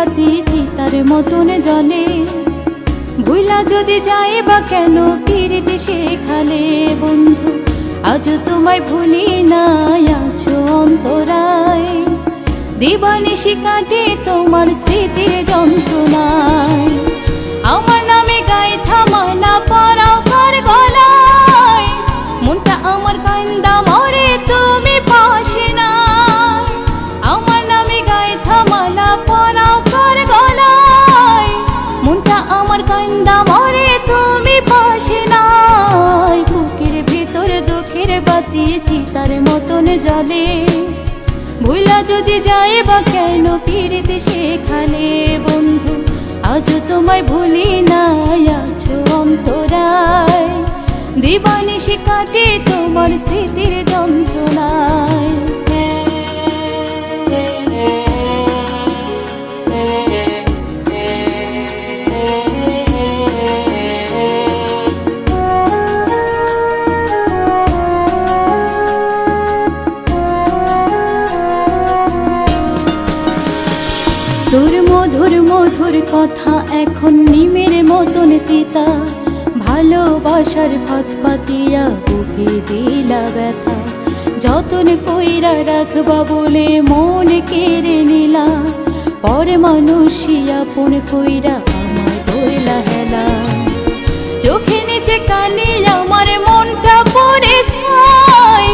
বাতি চিতার মতন জ্বলে। ভুলা যদি যায় বা কেন পিরিতি সেখানে বন্ধু, আজ তোমায় ভুলি নাই আছো অন্তরায়। দিবানিশি কাটে তোমার স্মৃতির যন্ত্রণায়। আমার নামে গায়ে থামানা পরাও ঘর গলায়, মনটা আমার কান্দা মরে তুমি পাশে নাই। আমার নামে গায়ে থামানা পরাও ঘর গলায়, মনটা আমার কান্দা মরে তুমি পাশে নাই। বুকের ভেতর দুঃখের বাতি চিতার মতন জ্বলে। ভুলা যদি যায় বা কেন পিরিতি সেখানে বন্ধু, আজ তোমায় ভুলি নাই আছো অন্তরায়। দিবানিশি কাটে তোমার স্মৃতির যন্ত্রণায়। তোর মধুর মধুর কথা এখন নিমের মতন তিতা। ভালোবাসার ভাত পাতিয়া বুকে দিলা ব্যথা। যতন কইরা রাখবা বলে মন কেড়ে নিলা, পর মানুষই আপন কইরা আমায় ধরলা হেলা। চোখে নিচে কালি আমার মনটা পড়ে ছাই,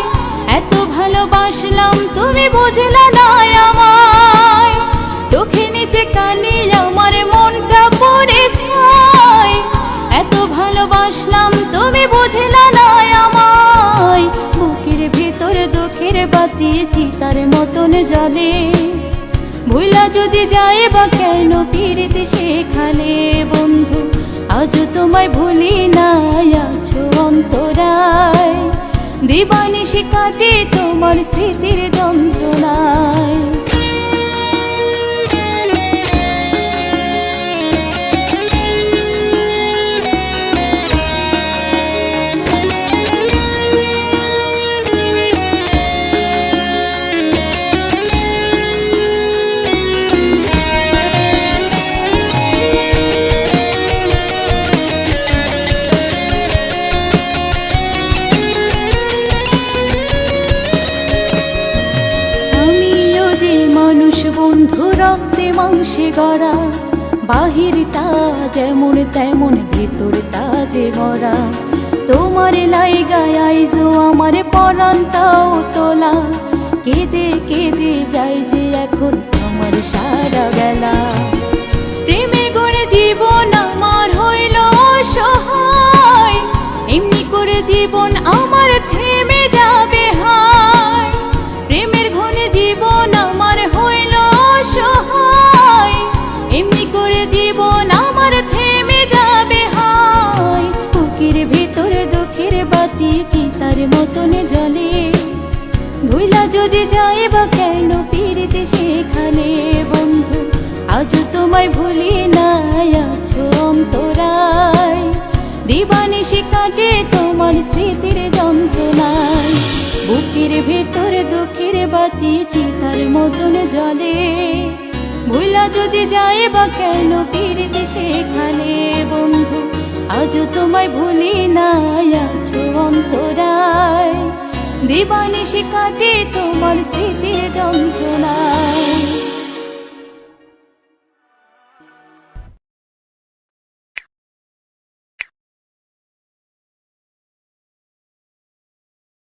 এত ভালোবাসলাম তুমি বুঝলা না আমায়। চোখে নিচে কালি আমার মনটা পড়ে ছাই, এত ভালোবাসলাম তুমি বুঝলা না আমায়। বুকের ভেতর দুঃখের বাতি চিতার মতন জ্বলে। ভুলা যদি যায় বা কেন পিরিতি সেখানে বন্ধু, আজ তোমায় ভুলি নাই আছো অন্তরায়। দিবানিশি কাটে তোমার স্মৃতির যন্ত্রণায়। বন্ধু রক্তে মাংসে গড়া, বাহিরটা যেমন তেমন ভেতরটা যে মরা। তোমার লাইগায় আইজো আমার পরানটাও তোলা, কেঁদে কেঁদে যাই যে এখন আমার সারা বেলা। প্রেমে গড়ে জীবন আমার হইল অসহায়, এমনি করে জীবন আমার থেমে যাবে হায়। প্রেমের ঘনে জীবন আমার হইল অসহায়, এমনি করে জীবন আমার থেমে যাবে হায়। বুকের ভেতর দুঃখের বাতি চিতার মতন জ্বলে। ভুলা যদি যায় বা কেন পিরিতি সেখানে বন্ধু, আজ তোমায় ভুলি নাই আছো অন্তরায়। দিবানিশি কাটে তোমার স্মৃতির যন্ত্রণায়। বুকের ভেতর দুঃখের বাতি চিতার মতন জ্বলে। ভুলা যদি যায় বা কেন পিরিতি সেখানে বন্ধু, আজ তোমায় ভুলি নাই আছো অন্তরায়। দিবানিশি কাটে তোমার স্মৃতির যন্ত্রণায়।